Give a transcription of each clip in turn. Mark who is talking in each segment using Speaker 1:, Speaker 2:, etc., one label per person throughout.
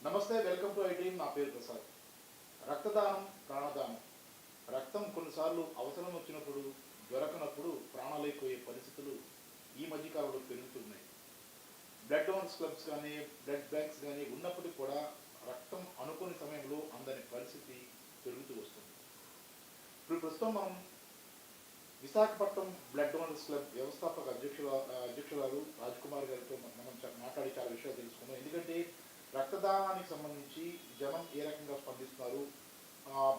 Speaker 1: నమస్తే, welcome to I dream. నా పేరు ప్రసాద్. రక్తదానం ప్రాణదానం. రక్తం కొన్నిసార్లు అవసరం వచ్చినప్పుడు, దొరకనప్పుడు ప్రాణాలైపోయే పరిస్థితులు ఈ మధ్యకాలంలో పెరుగుతున్నాయి. బ్లడ్ డోనర్స్ క్లబ్స్ కానీ, బ్లడ్ బ్యాంక్స్ కానీ ఉన్నప్పటికీ కూడా రక్తం అనుకోని సమయంలో అందని పరిస్థితి పెరుగుతూ వస్తుంది. ఇప్పుడు ప్రస్తుతం మనం విశాఖపట్నం బ్లడ్ డోనర్స్ క్లబ్ వ్యవస్థాపక అధ్యక్షురాలు రాజ్కుమార్ గారితో మనం మాట్లాడి చాలా విషయాలు తెలుసుకున్నాం. ఎందుకంటే రక్తదానానికి సంబంధించి జనం ఏ రకంగా స్పందిస్తున్నారు,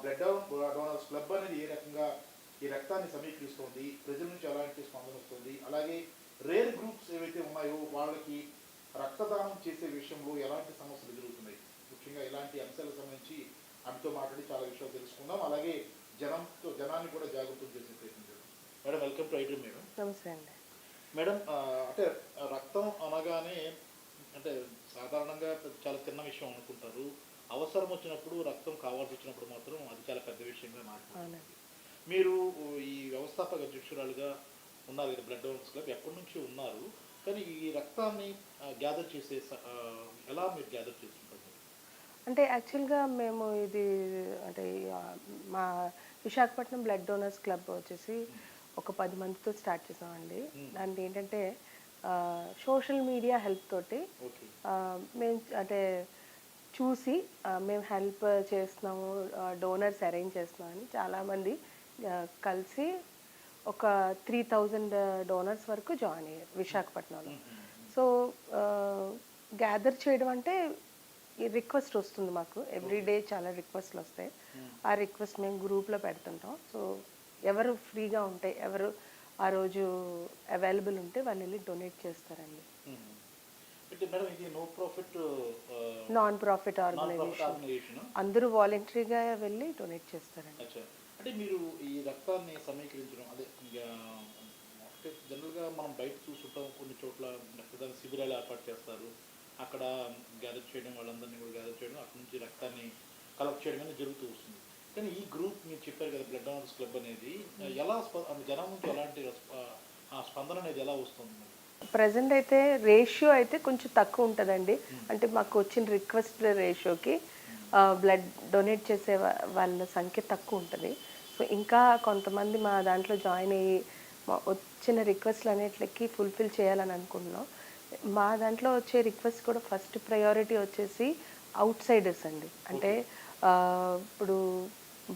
Speaker 1: బ్లడ్ డోనర్స్ క్లబ్ అనేది ఏ రకంగా ఈ రక్తాన్ని సమీకరిస్తుంది, ప్రజల నుంచి ఎలాంటి స్పందన వస్తుంది, అలాగే రేర్ గ్రూప్స్ ఏవైతే ఉన్నాయో వాళ్ళకి రక్తదానం చేసే విషయంలో ఎలాంటి సమస్యలు ఎదురవుతున్నాయి, ముఖ్యంగా ఇలాంటి అంశాలకు సంబంధించి ఆమెతో మాట్లాడి చాలా విషయాలు తెలుసుకుందాం. అలాగే జనాన్ని కూడా జాగృతం చేసే ప్రయత్నం చేద్దాం. Madam, welcome to iDream. Madam
Speaker 2: నమస్తే అండి.
Speaker 1: మేడం, అంటే రక్తం అనగానే అంటే సాధారణంగా చాలా చిన్న విషయం అనుకుంటారు. అవసరం వచ్చినప్పుడు రక్తం కావాల్సి వచ్చినప్పుడు మాత్రం అది చాలా పెద్ద విషయంగా మారుతుంది. మీరు ఈ వ్యవస్థాపక అధ్యక్షురాలుగా ఉన్నారు కదా బ్లడ్ డోనర్స్ క్లబ్, ఎప్పటి నుంచి ఉన్నారు, కానీ ఈ రక్తాన్ని గ్యాదర్ చేసే ఎలా మీరు గ్యాదర్ చేస్తుంటారు?
Speaker 2: అంటే యాక్చువల్గా మేము ఇది అంటే మా విశాఖపట్నం బ్లడ్ డోనర్స్ క్లబ్ వచ్చేసి ఒక 10 మందితో స్టార్ట్ చేసామండి. దాంట్లో ఏంటంటే సోషల్ మీడియా హెల్ప్ తోటి మేము అంటే చూసి మేము హెల్ప్ చేస్తున్నాము, డోనర్స్ అరేంజ్ చేస్తున్నామని చాలామంది కలిసి ఒక 3000 డోనర్స్ వరకు జాయిన్ అయ్యారు విశాఖపట్నంలో. సో గ్యాదర్ చేయడం అంటే రిక్వెస్ట్ వస్తుంది మాకు, ఎవ్రీడే చాలా రిక్వెస్ట్లు వస్తాయి. ఆ రిక్వెస్ట్ మేము గ్రూప్లో పెడుతుంటాం. సో ఎవరు ఫ్రీగా ఉంటే, ఎవరు ఆ రోజు అవైలబుల్ ఉంటే వాళ్ళు వెళ్ళి డొనేట్ చేస్తారండి. నాన్ ప్రాఫిట్ ఆర్గనైజేషన్, అందరూ వాలంటరీగా వెళ్ళి డొనేట్ చేస్తారండి.
Speaker 1: అంటే మీరు ఈ రక్తాన్ని సమీకరించడం అదే జనరల్గా మనం బయట చూస్తుంటాం, కొన్ని చోట్ల రక్తదాన శిబిరాలు ఏర్పాటు చేస్తారు, అక్కడ గ్యాదర్ చేయడం, వాళ్ళందరినీ కూడా గ్యాదర్ చేయడం, అక్కడ నుంచి రక్తాన్ని కలెక్ట్ చేయడం అనేది జరుగుతూ వస్తుంది. కానీ ఈ గ్రూప్ మీరు చెప్పారు కదా బ్లడ్ డోనర్స్ క్లబ్ అనేది, ఎలా జనం నుంచి ఎలాంటి స్పందన అనేది ఎలా వస్తుంది?
Speaker 2: ప్రజెంట్ అయితే రేషియో అయితే కొంచెం తక్కువ ఉంటుందండి. అంటే మాకు వచ్చిన రిక్వెస్ట్ రేషియోకి బ్లడ్ డొనేట్ చేసే వాళ్ళ సంఖ్య తక్కువ ఉంటుంది. సో ఇంకా కొంతమంది మా దాంట్లో జాయిన్ అయ్యి వచ్చిన రిక్వెస్ట్లు అన్నిటికి ఫుల్ఫిల్ చేయాలని అనుకుంటున్నాం. మా దాంట్లో వచ్చే రిక్వెస్ట్ కూడా ఫస్ట్ ప్రయారిటీ వచ్చేసి అవుట్ సైడర్స్ అండి. అంటే ఇప్పుడు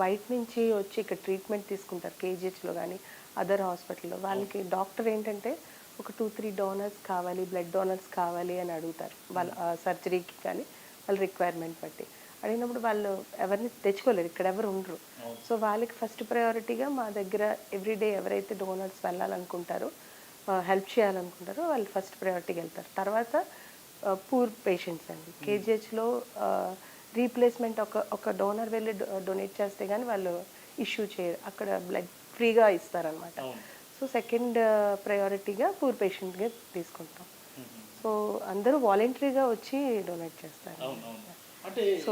Speaker 2: బయట నుంచి వచ్చి ఇక్కడ ట్రీట్మెంట్ తీసుకుంటారు కేజీహెచ్లో కానీ అదర్ హాస్పిటల్లో, వాళ్ళకి డాక్టర్ ఏంటంటే ఒక 2-3 డోనర్స్ కావాలి, బ్లడ్ డోనర్స్ కావాలి అని అడుగుతారు. వాళ్ళ సర్జరీకి కానీ వాళ్ళ రిక్వైర్మెంట్ బట్టి అడిగినప్పుడు వాళ్ళు ఎవరిని తెచ్చుకోలేరు, ఇక్కడ ఎవరు ఉండరు. సో వాళ్ళకి ఫస్ట్ ప్రయారిటీగా మా దగ్గర ఎవ్రీడే ఎవరైతే డోనర్స్ వెళ్ళాలనుకుంటారో, హెల్ప్ చేయాలనుకుంటారో వాళ్ళు ఫస్ట్ ప్రయారిటీకి వెళ్తారు. తర్వాత పూర్ పేషెంట్స్ అండి. కేజీహెచ్లో రీప్లేస్మెంట్ ఒక డోనర్ వెళ్ళి డొనేట్ చేస్తే కానీ వాళ్ళు ఇష్యూ చేయరు, అక్కడ బ్లడ్ ఫ్రీగా ఇస్తారనమాట. సో సెకండ్ ప్రయారిటీగా పూర్ పేషెంట్గా తీసుకుంటాం. సో అందరూ వాలంటరీగా వచ్చి డొనేట్ చేస్తారు. సో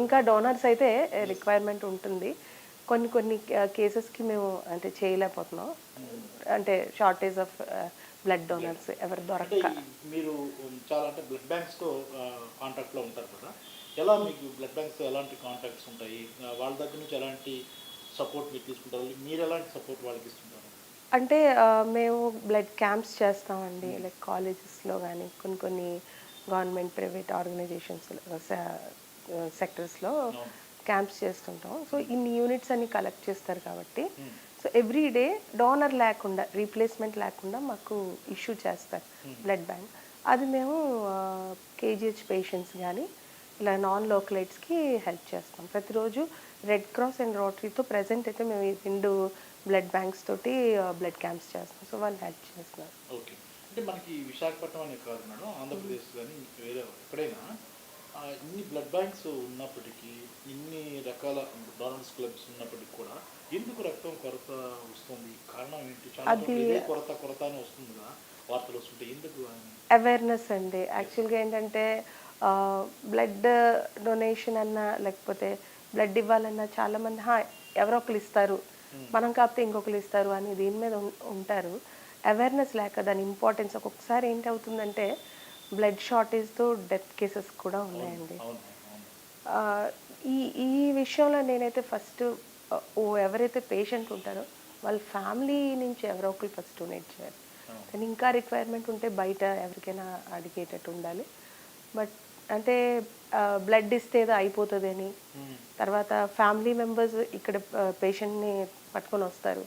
Speaker 2: ఇంకా డోనర్స్ అయితే రిక్వైర్మెంట్ ఉంటుంది. కొన్ని కేసెస్కి మేము అంటే చేయలేకపోతున్నాం, అంటే షార్టేజ్ ఆఫ్ బ్లడ్ డోనర్స్ ఎవరు దొరక్క.
Speaker 1: మీరు చాలా అంటే బ్లడ్ బ్యాంక్స్తో కాంటాక్ట్లో ఉంటారు కదా, ఎలా మీకు బ్లడ్ బ్యాంక్స్ ఎలాంటి కాంటాక్ట్స్ ఉంటాయి, వాళ్ళ దగ్గర నుంచి ఎలాంటి సపోర్ట్ మీరు తీసుకుంటారు, మీరు ఎలాంటి సపోర్ట్ వాళ్ళకి ఇస్తుంటారు?
Speaker 2: అంటే మేము బ్లడ్ క్యాంప్స్ చేస్తామండి, లైక్ కాలేజెస్లో కానీ కొన్ని గవర్నమెంట్ ప్రైవేట్ ఆర్గనైజేషన్స్ సెక్టర్స్లో క్యాంప్స్ చేస్తుంటాం. సో ఇన్ని యూనిట్స్ అన్ని కలెక్ట్ చేస్తారు కాబట్టి సో ఎవ్రీడే డోనర్ లేకుండా, రీప్లేస్మెంట్ లేకుండా మాకు ఇష్యూ చేస్తారు బ్లడ్ బ్యాంక్. అది మేము కేజీహెచ్ పేషెంట్స్ కానీ ఇలా నాన్ లోకలైట్స్కి హెల్ప్ చేస్తాం. ప్రతిరోజు రెడ్ క్రాస్ అండ్ రోటరీతో ప్రజెంట్ అయితే మేము 2 బ్లడ్ బ్యాంక్స్ తోటి బ్లడ్ క్యాంప్స్ చేస్తాం. సో వాళ్ళు హెల్ప్ చేస్తున్నారు.
Speaker 1: ఓకే, అంటే మనకి విశాఖపట్నం అనే కాదు మేడం, ఆంధ్రప్రదేశ్ కానీ వేరే ఎక్కడైనా ఇన్ని బ్లడ్ బ్యాంక్స్ ఉన్నప్పటికీ, ఇన్ని రకాల డోనర్స్ క్లబ్స్ ఉన్నప్పటికీ కూడా ఎందుకు రక్తం కొరత వస్తుంది? కారణం ఏంటి? చాలా కొరత అని వస్తుంది కదా, వార్తలు వస్తుంటే ఎందుకు?
Speaker 2: అవేర్నెస్ అండి. యాక్చువల్గా ఏంటంటే బ్లడ్ డొనేషన్ అన్నా లేకపోతే బ్లడ్ ఇవ్వాలన్నా చాలామంది ఎవరో ఒకరు ఇస్తారు, మనం కాకపోతే ఇంకొకరు ఇస్తారు అని దీని మీద ఉంటారు. అవేర్నెస్ లేక దాని ఇంపార్టెన్స్ ఒక్కొక్కసారి ఏంటి అవుతుందంటే బ్లడ్ షార్టేజ్తో డెత్ కేసెస్ కూడా ఉన్నాయండి.
Speaker 1: అవును అవును.
Speaker 2: ఆ, ఈ ఈ విషయంలో నేనైతే ఫస్ట్ ఎవరైతే పేషెంట్ ఉంటారో వాళ్ళ ఫ్యామిలీ నుంచి ఎవరో ఒకరు ఫస్ట్ డొనేట్ చేయాలి.
Speaker 1: అవును.
Speaker 2: కానీ ఇంకా రిక్వైర్మెంట్ ఉంటే బయట ఎవరికైనా అడిగేటట్టు ఉండాలి. బట్ అంటే బ్లడ్ ఇస్తే ఏదో అయిపోతుంది అని, తర్వాత ఫ్యామిలీ మెంబర్స్ ఇక్కడ పేషెంట్ని పట్టుకొని వస్తారు.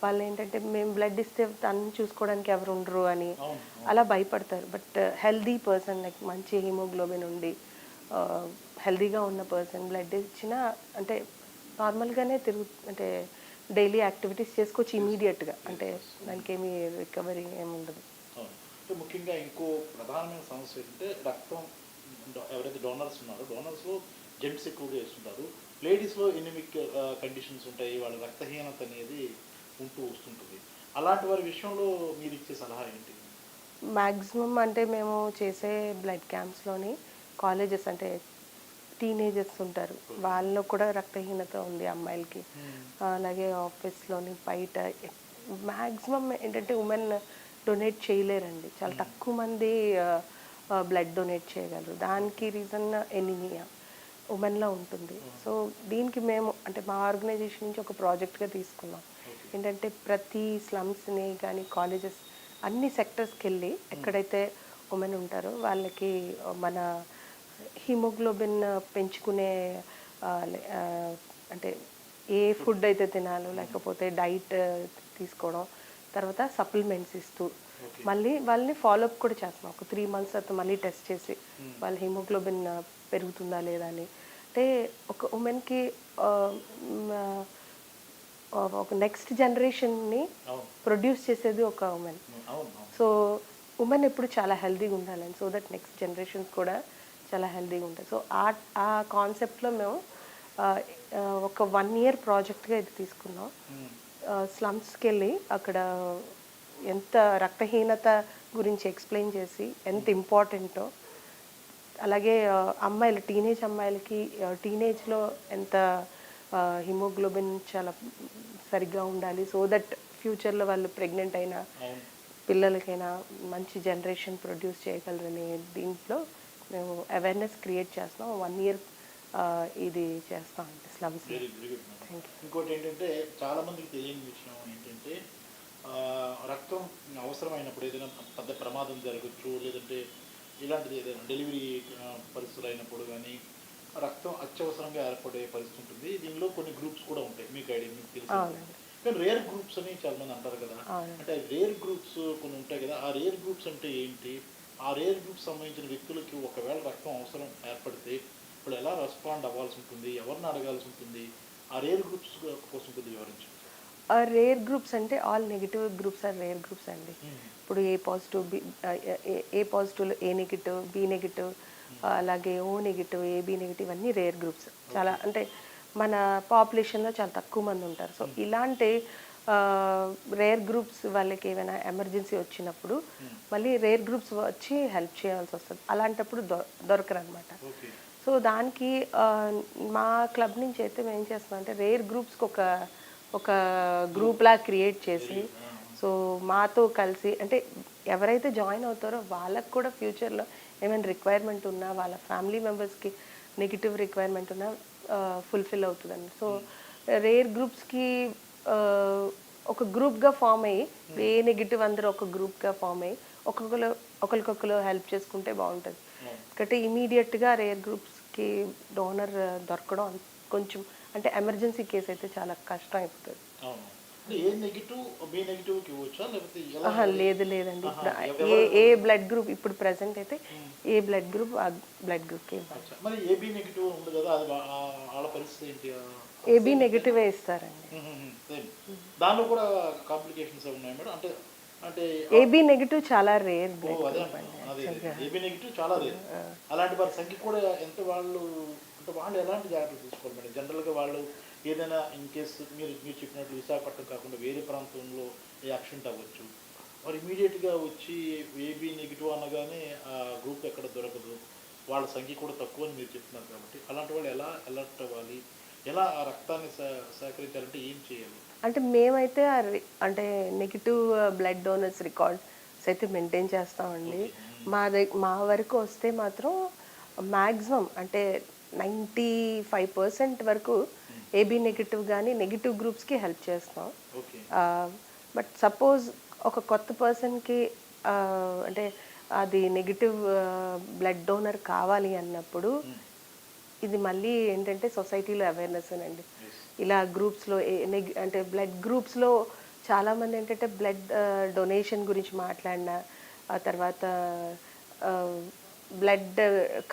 Speaker 2: వాళ్ళు ఏంటంటే మేము బ్లడ్ ఇస్తే తను చూసుకోవడానికి ఎవరు ఉండరు అని
Speaker 1: అవును
Speaker 2: అలా భయపడతారు. బట్ హెల్దీ పర్సన్ లైక్ మంచి హిమోగ్లోబిన్ ఉండి హెల్దీగా ఉన్న పర్సన్ బ్లడ్ ఇచ్చినా అంటే నార్మల్గానే అంటే డైలీ యాక్టివిటీస్ చేసుకోవచ్చు ఇమీడియట్గా. అంటే దానికి ఏమీ రికవరీ ఏమి ఉండదు.
Speaker 1: అవును. అంటే ముఖ్యంగా ఇంకో ప్రధానమైన సమస్య ఏంటంటే రక్తం ఎవరైతే డోనర్స్ ఉన్నారో డోనర్స్లో జెంట్స్ ఎక్కువగా వేస్తుంటారు. లేడీస్లో ఎనిమిక్ కండిషన్స్ ఉంటాయి, వాళ్ళ రక్తహీనత అనేది ఉంటూ వస్తుంటుంది. అలాంటి వారి విషయంలో మీరు ఇచ్చే సలహా ఏంటి?
Speaker 2: మ్యాక్సిమం అంటే మేము చేసే బ్లడ్ క్యాంప్స్లోని కాలేజెస్ అంటే టీనేజర్స్ ఉంటారు, వాళ్ళలో కూడా రక్తహీనత ఉంది అమ్మాయిలకి. అలాగే ఆఫీస్లోని బయట మ్యాక్సిమం ఏంటంటే ఉమెన్ డొనేట్ చేయలేరండి. చాలా తక్కువ మంది బ్లడ్ డొనేట్ చేయగలరు. దానికి రీజన్ ఎనీమియా ఉమెన్లో ఉంటుంది. సో దీనికి మేము అంటే మా ఆర్గనైజేషన్ నుంచి ఒక ప్రాజెక్ట్గా తీసుకున్నాం. ఏంటంటే ప్రతి స్లమ్స్ని కానీ కాలేజెస్ అన్ని సెక్టర్స్కి వెళ్ళి ఎక్కడైతే ఉమెన్ ఉంటారో వాళ్ళకి మన హిమోగ్లోబిన్ పెంచుకునే అంటే ఏ ఫుడ్ అయితే తినాలో లేకపోతే డైట్ తీసుకోవడం, తర్వాత సప్లిమెంట్స్ ఇస్తూ మళ్ళీ వాళ్ళని ఫాలోఅప్ కూడా చేస్తున్నాం. ఒక 3 months తర్వాత మళ్ళీ టెస్ట్ చేసి వాళ్ళ హిమోగ్లోబిన్ పెరుగుతుందా లేదా అని. అంటే ఒక ఉమెన్కి ఒక నెక్స్ట్ జనరేషన్ని ప్రొడ్యూస్ చేసేది ఒక ఉమెన్. సో ఉమెన్ ఎప్పుడు చాలా హెల్తీగా ఉండాలని, సో దట్ నెక్స్ట్ జనరేషన్స్ కూడా చాలా హెల్తీగా ఉంటాయి. సో ఆ కాన్సెప్ట్లో మేము ఒక 1 year ప్రాజెక్ట్గా ఇది తీసుకున్నాం. స్లమ్స్కి వెళ్ళి అక్కడ ఎంత రక్తహీనత గురించి ఎక్స్ప్లెయిన్ చేసి ఎంత ఇంపార్టెంటో, అలాగే అమ్మాయిలు టీనేజ్ అమ్మాయిలకి టీనేజ్లో ఎంత హిమోగ్లోబిన్ చాలా సరిగ్గా ఉండాలి, సో దట్ ఫ్యూచర్లో వాళ్ళు ప్రెగ్నెంట్ అయినా పిల్లలకైనా మంచి జనరేషన్ ప్రొడ్యూస్ చేయగలరని దీంట్లో మేము అవేర్నెస్ క్రియేట్ చేస్తాం. 1 year ఇది చేస్తాం అండి స్లమ్స్.
Speaker 1: ఇంకోటి ఏంటంటే చాలా మందికి తెలియని విషయం ఏంటంటే రక్తం అవసరమైనప్పుడు ఏదైనా పెద్ద ప్రమాదం జరగచ్చు, లేదంటే ఇలాంటిది ఏదైనా డెలివరీ పరిస్థితులు అయినప్పుడు కానీ రక్తం అత్యవసరంగా ఏర్పడే పరిస్థితి ఉంటుంది. దీనిలో కొన్ని గ్రూప్స్ కూడా ఉంటాయి, మీకు ఐడియా మీకు తెలుసు. కానీ రేర్ గ్రూప్స్ అని చాలా మంది అంటారు కదా, అంటే రేర్ గ్రూప్స్ కొన్ని ఉంటాయి కదా, ఆ రేర్ గ్రూప్స్ అంటే ఏంటి? ఆ రేర్ గ్రూప్స్ సంబంధించిన వ్యక్తులకి ఒకవేళ రక్తం అవసరం ఏర్పడితే ఇప్పుడు ఎలా రెస్పాండ్ అవ్వాల్సి ఉంటుంది, ఎవరిని అడగాల్సి ఉంటుంది, ఆ రేర్ గ్రూప్స్ కోసం కొద్దిగా వివరించండి.
Speaker 2: రేర్ గ్రూప్స్ అంటే all negative groups are rare groups అండి. ఇప్పుడు A positive A negative, B negative, అలాగే ఓ నెగిటివ్, ఏబి నెగిటివ్ అన్నీ రేర్ గ్రూప్స్. చాలా అంటే మన పాపులేషన్లో చాలా తక్కువ మంది ఉంటారు. సో ఇలాంటి రేర్ గ్రూప్స్ వాళ్ళకి ఏమైనా ఎమర్జెన్సీ వచ్చినప్పుడు మళ్ళీ రేర్ గ్రూప్స్ వచ్చి హెల్ప్ చేయాల్సి వస్తుంది. అలాంటప్పుడు దొరకరు అనమాట. సో దానికి మా క్లబ్ నుంచి అయితే మేము ఏం చేస్తున్నాం అంటే రేర్ గ్రూప్స్కి ఒక గ్రూప్లా క్రియేట్ చేసి, సో మాతో కలిసి అంటే ఎవరైతే జాయిన్ అవుతారో వాళ్ళకు కూడా ఫ్యూచర్లో ఏమైనా రిక్వైర్మెంట్ ఉన్నా, వాళ్ళ ఫ్యామిలీ మెంబర్స్కి నెగిటివ్ రిక్వైర్మెంట్ ఉన్నా ఫుల్ఫిల్ అవుతుందండి. సో రేర్ గ్రూప్స్కి ఒక గ్రూప్గా ఫామ్ అయ్యి ఏ నెగిటివ్ అందరూ ఒక గ్రూప్గా ఫామ్ అయ్యి ఒకరికొకరు హెల్ప్ చేసుకుంటే బాగుంటుంది. కాబట్టి ఇమీడియట్గా రేర్ గ్రూప్స్కి డోనర్ దొరకడం కొంచెం అంటే ఎమర్జెన్సీ కేసు అయితే చాలా కష్టం అయిపోతుంది. లేదండి, ఇప్పుడు ఏ బ్లడ్ గ్రూప్ ఇప్పుడు ప్రెసెంట్ అయితే ఏ బ్లడ్ గ్రూప్ ఆ బ్లడ్ గ్రూప్కి ఏబీ నెగిటివ్ ఇస్తారండి.
Speaker 1: దానిలో కూడా కాంప్లికేషన్స్ ఉన్నాయి మేడం. అంటే
Speaker 2: ఏబీ నెగిటివ్ చాలా రేర్.
Speaker 1: ఏబీ నెగిటివ్ చాలా రేర్. అలాంటి వారి సంఖ్య కూడా ఎంత వాళ్ళు అంటే వాళ్ళు ఎలాంటి జాగ్రత్తలు తీసుకోవాలి మేడం? జనరల్గా వాళ్ళు ఏదైనా ఇన్ కేసు మీరు చెప్పినట్టు విశాఖపట్నం కాకుండా వేరే ప్రాంతంలో యాక్సిడెంట్ అవ్వచ్చు, మరి ఇమీడియట్గా వచ్చి ఏబీ నెగిటివ్ అనగానే ఆ గ్రూప్ ఎక్కడ దొరకదు, వాళ్ళ సంఖ్య కూడా తక్కువ అని మీరు చెప్తున్నారు. కాబట్టి అలాంటి వాళ్ళు ఎలా అలర్ట్ అవ్వాలి, ఎలా ఆ రక్తాన్ని సేకరించాలంటే ఏం చేయాలి?
Speaker 2: అంటే మేమైతే అంటే నెగిటివ్ బ్లడ్ డోనర్స్ రికార్డ్స్ అయితే మెయింటైన్ చేస్తామండి. మా వరకు వస్తే మాత్రం మ్యాక్సిమం అంటే 95% వరకు ఏబీ నెగిటివ్ కానీ నెగిటివ్ గ్రూప్స్కి హెల్ప్ చేస్తాం.
Speaker 1: ఓకే.
Speaker 2: బట్ సపోజ్ ఒక కొత్త పర్సన్కి అంటే అది నెగిటివ్ బ్లడ్ డోనర్ కావాలి అన్నప్పుడు ఇది మళ్ళీ ఏంటంటే సొసైటీలో అవేర్నెస్ అండి. ఇలా గ్రూప్స్లో అంటే బ్లడ్ గ్రూప్స్లో చాలామంది ఏంటంటే బ్లడ్ డొనేషన్ గురించి మాట్లాడినా, ఆ తర్వాత బ్లడ్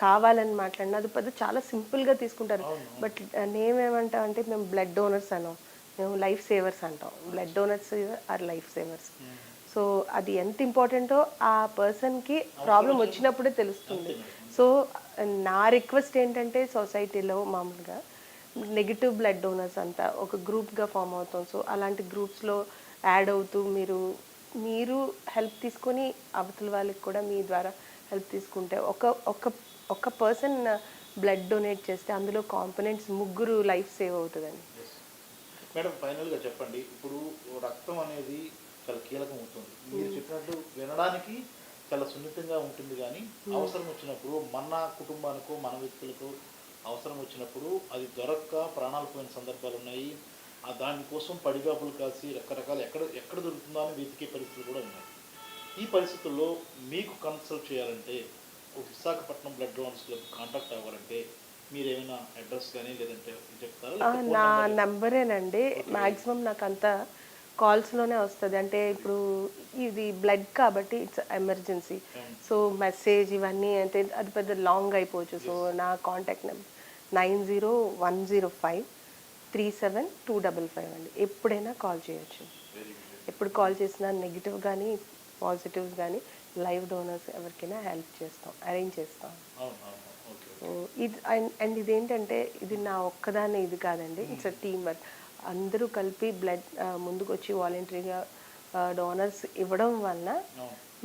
Speaker 2: కావాలని మాట్లాడినా అది పెద్ద చాలా సింపుల్గా తీసుకుంటారు. బట్ నేమేమంటాం అంటే మేము బ్లడ్ డోనర్స్ అన్నాం, మేము లైఫ్ సేవర్స్ అంటాం. Blood donors are life savers. So అది ఎంత ఇంపార్టెంటో ఆ పర్సన్కి ప్రాబ్లం వచ్చినప్పుడే తెలుస్తుంది. సో నా రిక్వెస్ట్ ఏంటంటే సొసైటీలో మామూలుగా నెగిటివ్ బ్లడ్ డోనర్స్ అంతా ఒక గ్రూప్గా ఫామ్ అవుతాం. సో అలాంటి గ్రూప్స్లో యాడ్ అవుతూ మీరు హెల్ప్ తీసుకొని అవతల వాళ్ళకి కూడా మీ ద్వారా హెల్ప్ తీసుకుంటే ఒక పర్సన్ బ్లడ్ డొనేట్ చేస్తే అందులో కాంపోనెంట్స్ 3 లైఫ్ సేవ్ అవుతుందండి.
Speaker 1: మేడం, ఫైనల్గా చెప్పండి, ఇప్పుడు రక్తం అనేది చాలా కీలకం అవుతుంది. మీరు చెప్పినట్టు వినడానికి చాలా సున్నితంగా ఉంటుంది, కానీ అవసరం వచ్చినప్పుడు మన కుటుంబానికో మన వ్యక్తులకో అవసరం వచ్చినప్పుడు అది దొరక్క ప్రాణాలు పోయిన సందర్భాలు ఉన్నాయి. దానికోసం పడిగాపులు కాసి రకరకాల ఎక్కడ దొరుకుతుందో అని వెతికే పరిస్థితులు కూడా ఉన్నాయి. ఈ పరిస్థితుల్లో మీకు కన్సల్ట్ చేయాలంటే Visakhapatnam blood donors club contact అవ్వాలంటే మీరు ఏమైనా అడ్రస్ కానీ లేదంటే చెప్తారా?
Speaker 2: నా నంబరేనండి. మ్యాక్సిమం నాకు అంతా కాల్స్లోనే వస్తుంది. అంటే ఇప్పుడు ఇది బ్లడ్ కాబట్టి ఇట్స్ ఎమర్జెన్సీ. సో మెసేజ్ ఇవన్నీ అంటే అది పెద్ద లాంగ్ అయిపోవచ్చు. సో నా కాంటాక్ట్ నెంబర్ 9010537255 అండి. ఎప్పుడైనా కాల్ చేయొచ్చు. ఎప్పుడు కాల్ చేసినా నెగిటివ్ కానీ పాజిటివ్స్ కానీ లైవ్ డోనర్స్ ఎవరికైనా హెల్ప్ చేస్తాం, అరేంజ్ చేస్తాం. ఇది అండ్ ఇదేంటంటే ఇది నా ఒక్కదాన్ని ఇది కాదండి, ఇట్స్ అ టీమ్ వర్క్. అందరూ కలిపి బ్లడ్ ముందుకు వచ్చి వాలంటరీగా డోనర్స్ ఇవ్వడం వలన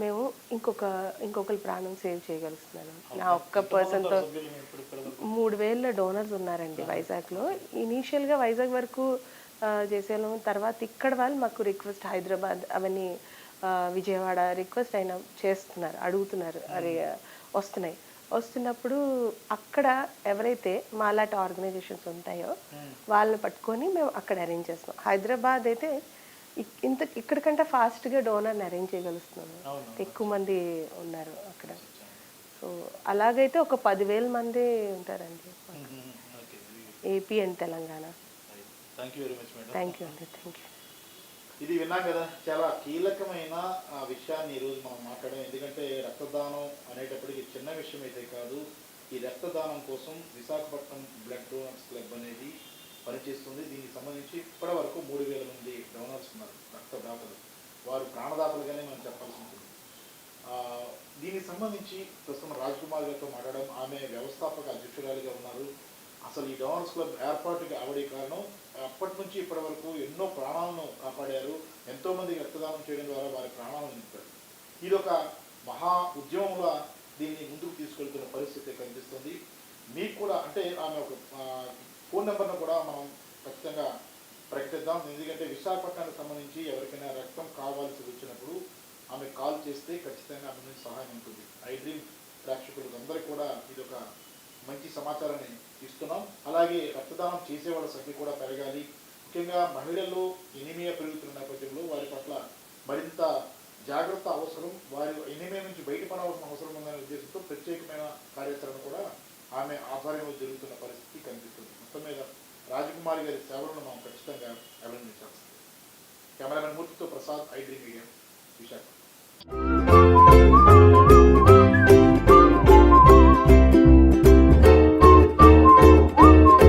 Speaker 2: మేము ఇంకొకరి ప్రాణం సేవ్ చేయగలుగుతున్నాను. నా ఒక్క పర్సన్తో 3000 డోనర్స్ ఉన్నారండి వైజాగ్లో. ఇనీషియల్గా వైజాగ్ వరకు చేసేవాళ్ళం. తర్వాత ఇక్కడ వాళ్ళు మాకు రిక్వెస్ట్ హైదరాబాద్ అవన్నీ విజయవాడ రిక్వెస్ట్ అయినా చేస్తున్నారు, అడుగుతున్నారు, అరే వస్తున్నప్పుడు అక్కడ ఎవరైతే మాలాంటి ఆర్గనైజేషన్స్ ఉంటాయో వాళ్ళని పట్టుకొని మేము అక్కడ అరేంజ్ చేస్తాం. హైదరాబాద్ అయితే ఇక్కడికంటే ఫాస్ట్గా డోనర్ని అరేంజ్ చేయగలుగుతున్నాము. ఎక్కువ మంది ఉన్నారు అక్కడ. సో అలాగైతే ఒక 10,000 మంది ఉంటారండి AP and Telangana.
Speaker 1: Thank you very much madam.
Speaker 2: Thank you అండి. Thank you.
Speaker 1: ఇది విన్నాం కదా, చాలా కీలకమైన విషయాన్ని ఈరోజు మనం మాట్లాడాం. ఎందుకంటే రక్తదానం అనేటప్పటికి చిన్న విషయం అయితే కాదు. ఈ రక్తదానం కోసం విశాఖపట్నం బ్లడ్ డోనర్స్ క్లబ్ అనేది పనిచేస్తుంది. దీనికి సంబంధించి ఇప్పటి వరకు 3,000 మంది డోనర్స్ ఉన్నారు, రక్తదాతలు. వారు ప్రాణదాతలుగానే మనం చెప్పాల్సి ఉంటుంది. దీనికి సంబంధించి ప్రస్తుతం రాజ్కుమార్ గారితో మాట్లాడడం, ఆమె వ్యవస్థాపక అధ్యక్షురాలిగా ఉన్నారు. అసలు ఈ డోనర్స్ క్లబ్ ఏర్పాటుకి అవడే కారణం అప్పటి నుంచి ఇప్పటి వరకు ఎన్నో ప్రాణాలను కాపాడారు. ఎంతోమంది రక్తదానం చేయడం ద్వారా వారి ప్రాణాలను నింపారు. ఇది ఒక మహా ఉద్యమంలో దీన్ని ముందుకు తీసుకెళ్తున్న పరిస్థితి కనిపిస్తుంది. మీకు కూడా అంటే ఆమె ఒక ఫోన్ నెంబర్ను కూడా మనం ఖచ్చితంగా ప్రకటిద్దాం. ఎందుకంటే విశాఖపట్నానికి సంబంధించి ఎవరికైనా రక్తం కావాల్సి వచ్చినప్పుడు ఆమె కాల్ చేస్తే ఖచ్చితంగా ఆమె నుంచి సహాయం ఉంటుంది. ఐ డ్రీమ్ ప్రేక్షకులకు అందరికీ కూడా ఇది ఒక మంచి సమాచారాన్ని ఇస్తున్నాం. అలాగే రక్తదానం చేసేవాళ్ళ సంఖ్య కూడా పెరగాలి. ముఖ్యంగా మహిళల్లో ఎనిమియా పెరుగుతున్న నేపథ్యంలో వారి పట్ల మరింత జాగ్రత్త అవసరం. వారి ఎనిమియా నుంచి బయటపడవలసిన అవసరం ఉందనే ఉద్దేశంతో ప్రత్యేకమైన కార్యాచరణ కూడా ఆమె ఆధ్వర్యంలో జరుగుతున్న పరిస్థితి కనిపిస్తుంది. మొత్తం మీద రాజకుమారి గారి సేవలను మనం ఖచ్చితంగా అభినందించాల్సింది. కెమెరామెన్ మూర్తితో Prasad, I dream media, Visakha.